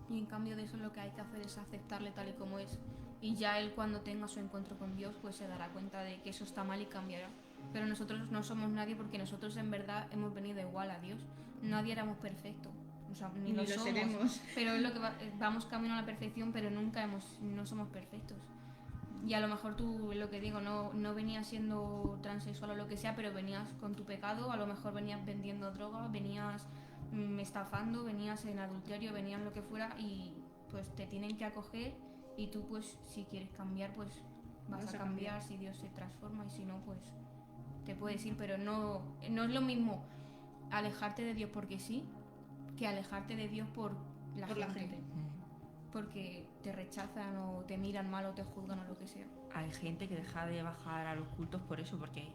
Y en cambio de eso lo que hay que hacer es aceptarle tal y como es. Y ya él cuando tenga su encuentro con Dios pues se dará cuenta de que eso está mal y cambiará. Pero nosotros no somos nadie porque nosotros en verdad hemos venido igual a Dios. Nadie éramos perfectos. O sea, ni lo somos.
seremos.
Pero es lo que vamos camino a la perfección, pero no somos perfectos. Y a lo mejor tú, lo que digo, no venías siendo transexual o lo que sea, pero venías con tu pecado, a lo mejor venías vendiendo droga, venías estafando, venías en adulterio, venías lo que fuera y pues te tienen que acoger y tú pues si quieres cambiar pues vas a cambiar si Dios se transforma y si no pues te puedes ir, pero no es lo mismo alejarte de Dios porque sí que alejarte de Dios por la gente. Porque te rechazan o te miran mal o te juzgan o lo que sea.
Hay gente que deja de bajar a los cultos por eso, porque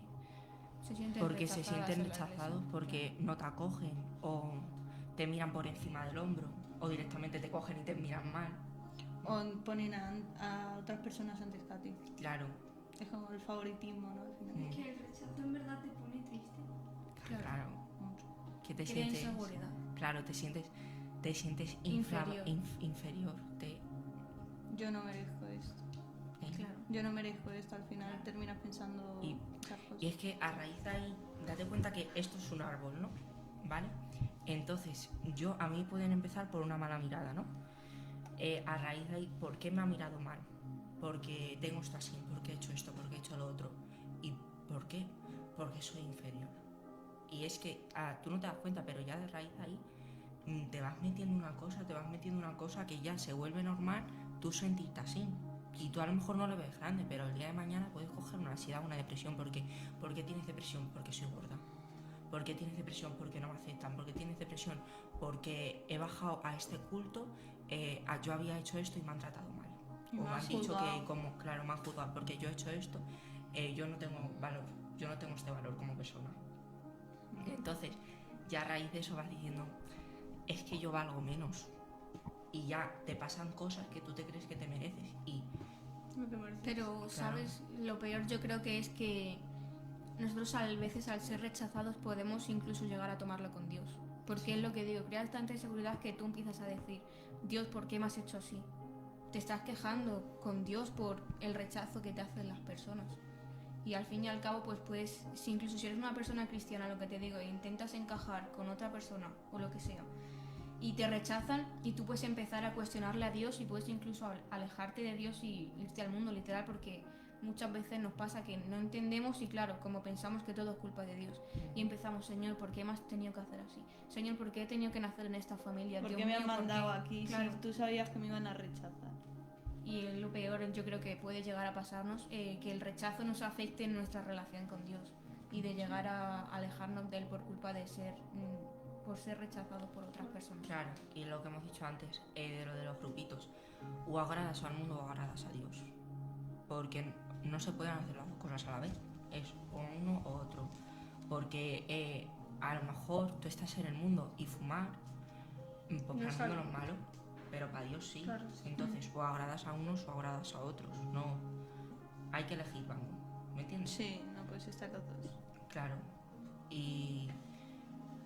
Se sienten
se sienten rechazados, porque no te acogen o te miran por encima del hombro o directamente te cogen y te miran mal.
O ponen a otras personas antes que a ti.
Claro.
Es como el favoritismo, ¿no? Al final.
Que el rechazo en verdad te pone triste.
Claro. Que te
Crea
sientes.
inseguridad.
Claro, te sientes
Inferior.
inferior.
Yo no merezco esto.
Claro.
yo no merezco esto, al final terminas pensando
Y-
esas cosas.
Y es que a raíz de ahí, date cuenta que esto es un árbol, ¿no? ¿Vale? Entonces, a mí pueden empezar por una mala mirada, ¿no? A raíz de ahí, ¿por qué me ha mirado mal? Porque tengo esto así, porque he hecho esto, porque he hecho lo otro. ¿Y por qué? Porque soy inferior. Y es que tú no te das cuenta, pero ya de raíz de ahí te vas metiendo una cosa que ya se vuelve normal tú sentirte así. Y tú a lo mejor no lo ves grande, pero el día de mañana puedes coger una ansiedad, una depresión. ¿Por qué? ¿Por qué tienes depresión? Porque soy gorda. ¿Por qué tienes depresión? Porque no me aceptan. ¿Por qué tienes depresión? Porque he bajado a este culto, yo había hecho esto y me han tratado mal.
Y
O
me
me
han
han dicho
juzgado.
que, como, claro, me han juzgado porque yo he hecho esto, yo no tengo valor, yo no tengo este valor como persona. Entonces, ya a raíz de eso vas diciendo, es que yo valgo menos. Y ya te pasan cosas que tú te crees que te mereces. Y
No te mereces.
Pero, ¿sabes? Lo peor yo creo que es que nosotros a veces al ser rechazados podemos incluso llegar a tomarlo con Dios. Porque es lo que digo, creas tanta inseguridad que tú empiezas a decir, Dios, ¿por qué me has hecho así? Te estás quejando con Dios por el rechazo que te hacen las personas. Y al fin y al cabo, pues si incluso si eres una persona cristiana, lo que te digo, e intentas encajar con otra persona o lo que sea, y te rechazan y tú puedes empezar a cuestionarle a Dios y puedes incluso alejarte de Dios y irte al mundo literal, porque muchas veces nos pasa que no entendemos y claro, como pensamos que todo es culpa de Dios y empezamos, Señor, ¿por qué me has tenido que hacer así? Señor, ¿por qué he tenido que nacer en esta familia?
¿Por
Dios
qué me han
mío, ¿por qué?
mandado aquí
Claro.
si tú sabías que me iban a rechazar?
Y lo peor yo creo que puede llegar a pasarnos, que el rechazo nos afecte en nuestra relación con Dios y de llegar a alejarnos de Él por culpa de por ser rechazados por otras personas.
claro, y lo que hemos dicho antes, de lo de los grupitos, o agradas al mundo o agradas a Dios. Porque no se pueden hacer las dos cosas a la vez, es o uno o otro. Porque a lo mejor tú estás en el mundo y fumar, pues
No
para
es
el mundo
algo-
no es malo, pero para Dios sí.
Claro, sí.
Entonces, o agradas a unos o agradas a otros. No, hay que elegir, vamos. ¿Me entiendes?
Sí, no puedes estar los dos.
Claro. Y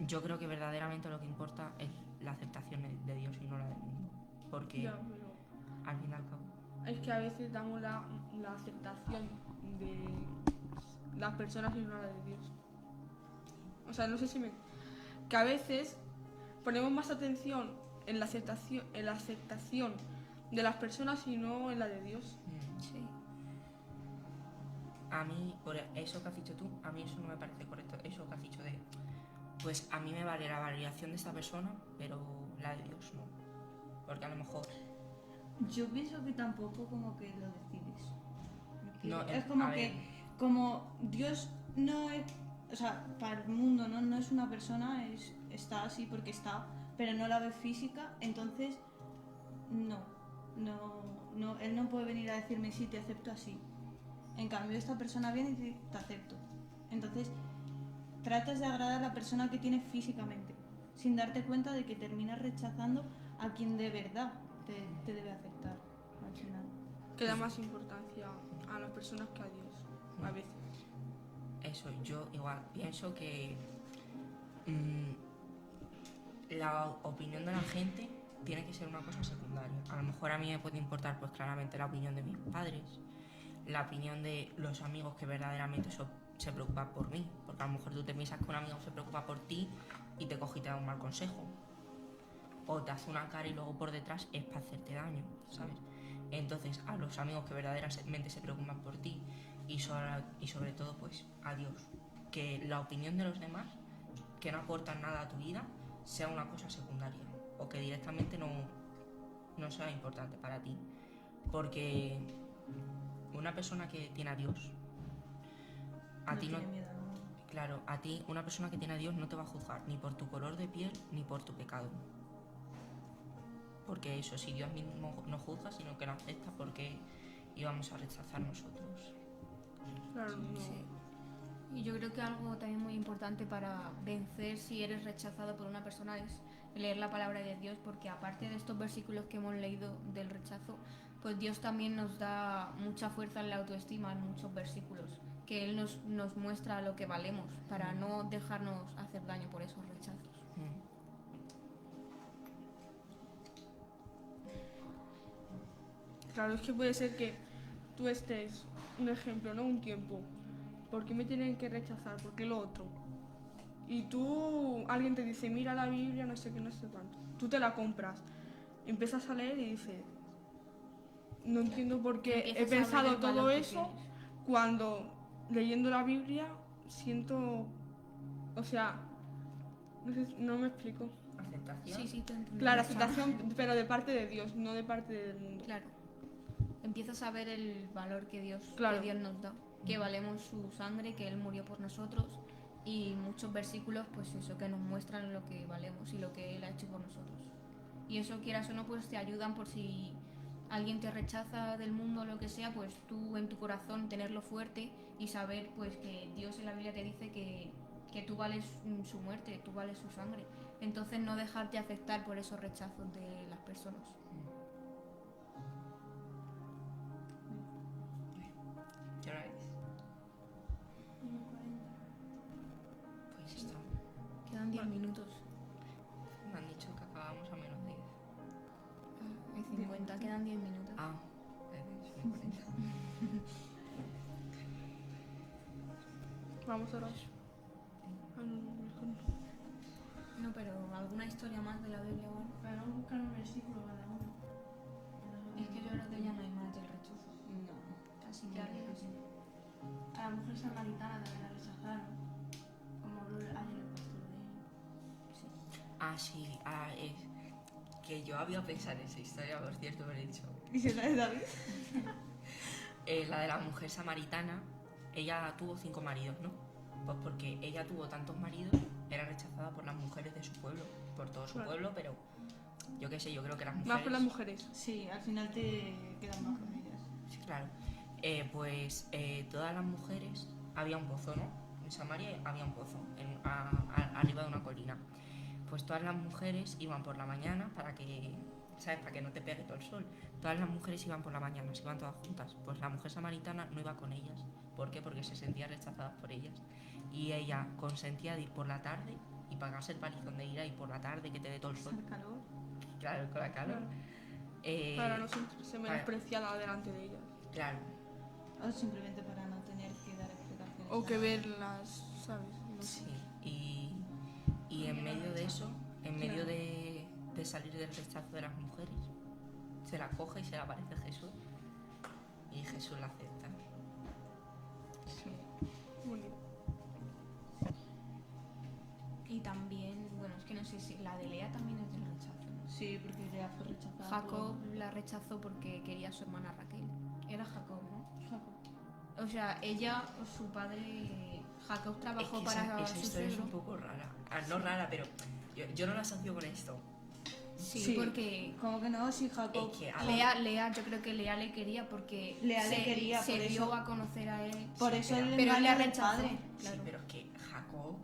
yo creo que verdaderamente lo que importa es la aceptación de Dios y no la del mundo. Porque
Ya, pero
al fin y al cabo,
es que a veces damos la aceptación de las personas y no la de Dios. O sea, no sé si me... Que a veces ponemos más atención en la aceptación de las personas y no en la de Dios.
Sí.
a mí, por eso que has dicho tú, a mí eso no me parece correcto. Eso que has dicho de, pues a mí me vale la validación de esta persona, pero la de Dios no. Porque a lo mejor
Yo pienso que tampoco como que lo decides.
No,
Es como
a
que
ver.
como Dios no es, o sea, para el mundo no es una persona, está así porque está, pero no la ves física, entonces no, él no puede venir a decirme sí, te acepto así. En cambio esta persona viene y dice, te acepto. Entonces tratas de agradar a la persona que tienes físicamente, sin darte cuenta de que terminas rechazando a quien de verdad te debe aceptar al final.
Que da más importancia a las personas que a Dios, a veces.
eso, yo igual pienso que la opinión de la gente tiene que ser una cosa secundaria. A lo mejor a mí me puede importar pues claramente la opinión de mis padres, la opinión de los amigos que verdaderamente se preocupan por mí, porque a lo mejor tú te piensas que un amigo se preocupa por ti y te coge y te da un mal consejo, o te hace una cara y luego por detrás es para hacerte daño, ¿sabes? Entonces a los amigos que verdaderamente se preocupan por ti y sobre todo pues a Dios, que la opinión de los demás que no aportan nada a tu vida sea una cosa secundaria o que directamente no sea importante para ti, porque una persona que tiene a Dios a ti no,
tiene miedo, ¿no?
claro, a ti una persona que tiene a Dios no te va a juzgar ni por tu color de piel ni por tu pecado, porque eso, si Dios mismo no juzga sino que lo acepta, porque íbamos a rechazar nosotros.
Claro, no.
Sí. Y yo creo que algo también muy importante para vencer si eres rechazado por una persona es leer la palabra de Dios, porque aparte de estos versículos que hemos leído del rechazo, pues Dios también nos da mucha fuerza en la autoestima en muchos versículos, que Él nos muestra lo que valemos para no dejarnos hacer daño por esos rechazos.
Claro, es que puede ser que tú estés, un ejemplo, ¿no? Un tiempo. ¿Por qué me tienen que rechazar? ¿Por qué lo otro? Y tú, alguien te dice, mira la Biblia, no sé qué, no sé cuánto. Tú te la compras, empiezas a leer y dices, no entiendo por qué he
Empiezas a ver
pensado
el valor
todo
que
eso
tienes.
cuando leyendo la Biblia siento, o sea, no sé, no me explico.
Aceptación.
Sí, te entiendo.
Claro, aceptación, pero de parte de Dios, no de parte del mundo.
Claro. Empiezas a ver el valor que Dios
Claro.
nos da, que valemos su sangre, que Él murió por nosotros, y muchos versículos, pues eso, que nos muestran lo que valemos y lo que Él ha hecho por nosotros. Y eso, quieras o no, pues te ayudan por si alguien te rechaza del mundo o lo que sea, pues tú en tu corazón tenerlo fuerte y saber pues que Dios en la Biblia te dice que tú vales su muerte, tú vales su sangre. Entonces no dejarte afectar por esos rechazos de las personas.
¿Qué hora es? Pues está.
Quedan 10 minutos.
Me han dicho que acabamos a menos 10.
Hay 50, quedan 10 minutos.
Ah, es 40.
Vamos ahora. Ah, no, mejor no.
No, pero alguna historia más de la Biblia o algo.
Para no buscar un versículo cada uno.
Es que yo creo que ya no hay más del rechazo.
No.
Casi que alguien así.
A la mujer samaritana también la rechazaron. Como habló ayer el pastor de ella.
Ah, sí, es que yo había pensado en esa historia, por cierto, me lo he dicho.
¿Y si es la de David?
La de la mujer samaritana, ella tuvo 5 maridos, ¿no? Pues porque ella tuvo tantos maridos, era rechazada por las mujeres de su pueblo, por todo su
Claro.
pueblo, pero yo qué sé, yo creo que las mujeres...
Más por las mujeres.
Sí, al final te quedan más con ellas.
Sí, claro. Todas las mujeres, había un pozo, ¿no? En Samaria había un pozo, arriba de una colina. Pues todas las mujeres iban por la mañana para que, ¿sabes? Para que no te pegue todo el sol. Todas las mujeres iban por la mañana, se iban todas juntas. Pues la mujer samaritana no iba con ellas. ¿Por qué? Porque se sentía rechazada por ellas. Y ella consentía de ir por la tarde y pagarse el palizón de ir ahí por la tarde que te dé todo el sol.
El calor.
Claro, con la calor.
Para no ser menospreciada delante de ellas.
Claro.
O simplemente para no tener que dar explicaciones.
O que
a-
verlas, ¿sabes? No sé.
Sí. Y en medio de eso, en medio de salir del rechazo de las mujeres, se la coge y se le aparece Jesús. Y Jesús la acepta.
Bonito.
Y también, bueno, es que no sé si la de Lea también es del rechazo, ¿no?
Sí, porque Lea fue rechazada.
Jacob la rechazó porque quería a su hermana Raquel. Era Jacob, ¿no?
Jacob.
O sea, ella o su padre, Jacob trabajó
Es que
para
esa
su
historia es
suegro.
un poco rara. No rara, pero yo no la asocio con esto.
Sí, porque
Como que no, si Jacob.
Es que, a ver,
Lea, yo creo que Lea le quería porque
Lea le quería,
se
por
dio
eso-
a conocer a él.
Por
Sí,
eso
pero-
él
pero él la
engaña al
rechazó.
padre.
Claro.
sí, pero es que Jacob...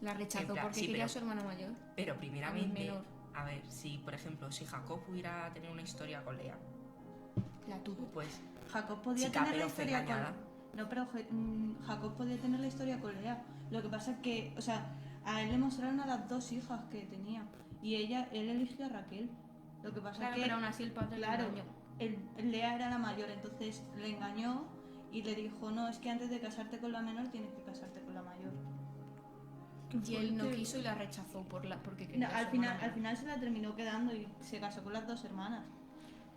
La rechazó
En plan,
porque
sí,
quería a
pero-
su hermana mayor.
Pero primeramente,
menor.
a ver, si por ejemplo, si Jacob pudiera tener una historia con Lea,
La tuvo.
pues
Jacob podía
chica,
tener la
pero fue
historia
engañada.
con. No, pero Jacob podía tener la historia con Lea. Lo que pasa es que, o sea, a él le mostraron a las 2 hijas que tenía. Y él eligió a Raquel. Lo que pasa
Claro,
es que.
pero aún así el padre
Claro,
le engañó.
Lea era la mayor, entonces le engañó y le dijo: no, es que antes de casarte con la menor tienes que casarte con la mayor.
Y él no
fuerte.
quiso y la rechazó porque
No,
quería a
al
su
final,
hermana
al final se la terminó quedando y se casó con las 2 hermanas.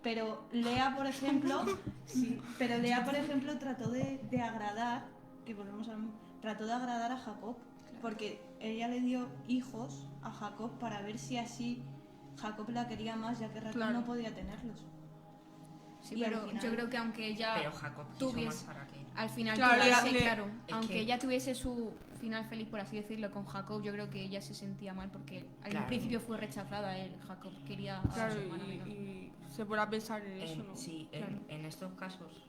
Pero Lea, por ejemplo, sí, pero Lea, por ejemplo, trató de agradar, que volvemos a lo mismo, trató de agradar a Jacob, porque ella le dio hijos a Jacob para ver si así Jacob la quería más, ya que Raquel
Claro.
no podía tenerlos.
Sí,
Y al
pero
final-
yo creo que aunque ella
pero Jacob quiso
tuviese-
más a Raquel.
al final
Claro,
tuviese,
le-
claro,
es
aunque
que-
ella tuviese su final feliz, por así decirlo, con Jacob, yo creo que ella se sentía mal porque al
Claro.
principio fue rechazada él. Jacob quería a
Claro,
su hermana menor.
y se puede pensar en eso, ¿no?
Sí,
Claro.
en estos casos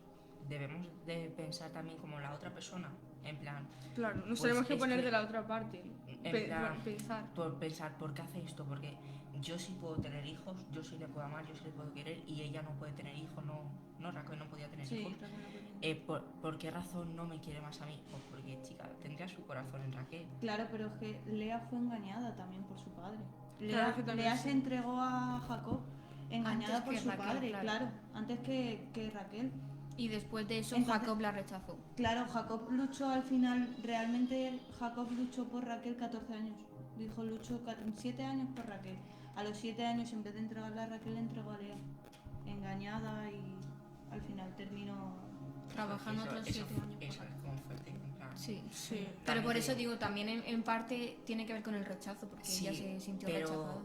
debemos de pensar también como la otra persona, en plan,
Claro, nos
Pues
tenemos que
es
poner
que-
de la otra parte.
en plan,
Pensar.
pensar por qué hace esto, porque yo sí puedo tener hijos, yo sí le puedo amar, yo sí le puedo querer y ella no puede tener hijos, no Raquel no podía tener
Sí,
hijos.
Raquel no podía.
¿Por qué razón no me quiere más a mí? Pues porque, chica, tendría su corazón en Raquel.
Claro, pero es que Lea fue engañada también por su padre.
Claro, es que también
Lea
sí.
se entregó a Jacob engañada
Antes
por
que
su
Raquel,
padre,
claro.
claro, antes que Raquel.
Y después de eso
Entonces-
Jacob la rechazó.
Claro, Jacob luchó al final, realmente Jacob luchó por Raquel 14 años. Dijo, luchó 7 años por Raquel. A los 7 años, en vez de entregarle a Raquel, le entregó a Lea. Engañada y al final terminó...
Trabajando otros 7 años.
Eso es como fuerte. En plan,
Sí.
Sí.
Pero
También
por
te
eso
digo-
digo, también en parte tiene que ver con el rechazo, porque
Sí,
ella se sintió
pero
rechazada.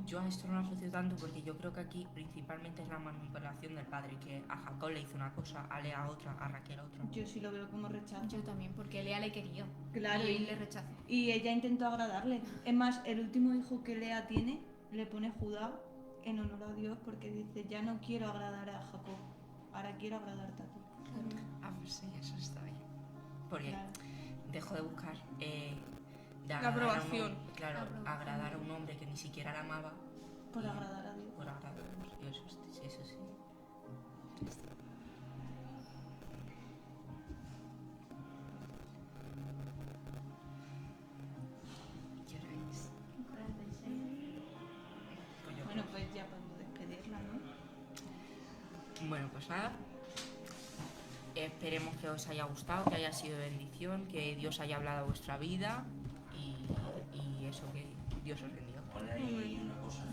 yo a esto no lo asocio tanto porque yo creo que aquí principalmente es la manipulación del padre, que a Jacob le hizo una cosa, a Lea otra, a Raquel otra.
Yo sí lo veo como rechazo.
Yo también, porque Lea le quería.
Claro,
y él
y-
le rechazó.
Y ella intentó agradarle. Es más, el último hijo que Lea tiene le pone Judá en honor a Dios porque dice, ya no quiero agradar a Jacob, ahora quiero agradarte a ti.
Ah, pues sí, eso está bien. Porque
Claro.
dejó de buscar de
La
agradar a un
aprobación.
hombre- claro,
La aprobación.
agradar a un hombre que ni siquiera la amaba
Por
y-
agradar a Dios.
por agradar a Dios. Y eso sí. ¿Qué hora es? Pues yo
Bueno, pues ya podemos despedirla, ¿no?
Bueno, pues nada. Esperemos que os haya gustado, que haya sido de bendición, que Dios haya hablado a vuestra vida y eso, que Dios os bendiga.
Pone ahí una cosa